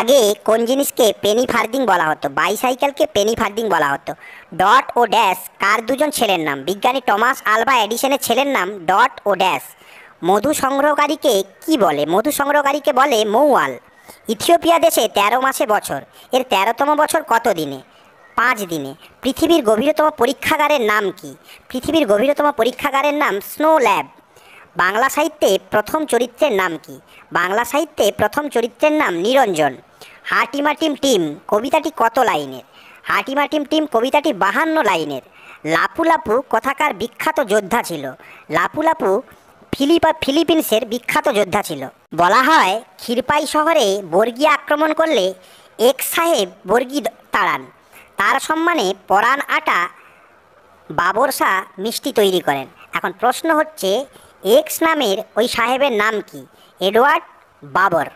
আগে কোন জিনিসকে পেনি ফার্দিং বলা হতো? বাইসাইকেলকে পেনি ফার্দিং বলা হতো। ডট ও ড্যাশ কার দুজন ছেলের নাম? বিজ্ঞানী টমাস আলভা এডিসনের ছেলের নাম ডট ও ড্যাশ। মধু সংগ্রহকারীকে কি বলে? মধু সংগ্রহকারীকে বলে মৌয়াল। ইথিওপিয়া দেশে ১৩ মাসে বছর, এর ১৩তম বছর কত দিনে? ৫ দিনে। পৃথিবীর গভীরতম পরীক্ষাগারের নাম কি? পৃথিবীর গভীরতম পরীক্ষাগারের নাম স্নো ল্যাব। বাংলা সাহিত্যে প্রথম চরিত্রের নাম কি? বাংলা সাহিত্যে প্রথম চরিত্রের নাম নিরঞ্জন। হাটিমাটিম টিম কবিতাটি কত লাইনের? হাটিমাটিম টিম কবিতাটি ৫২ লাইনের। লাপু লাপু কোথাকার বিখ্যাত যোদ্ধা ছিল? লাপু লাপু ফিলিপিন্সের বিখ্যাত যোদ্ধা ছিল। বলা হয় ক্ষীরপাই শহরে বর্গী আক্রমণ করলে এক সাহেব বর্গী তাড়ান। তার সম্মানে পরাণ আটা বাবর শাহ মিষ্টি তৈরি করেন। এখন প্রশ্ন হচ্ছে, এক্স নামের ওই সাহেবের নাম কি? এডওয়ার্ড বাবর।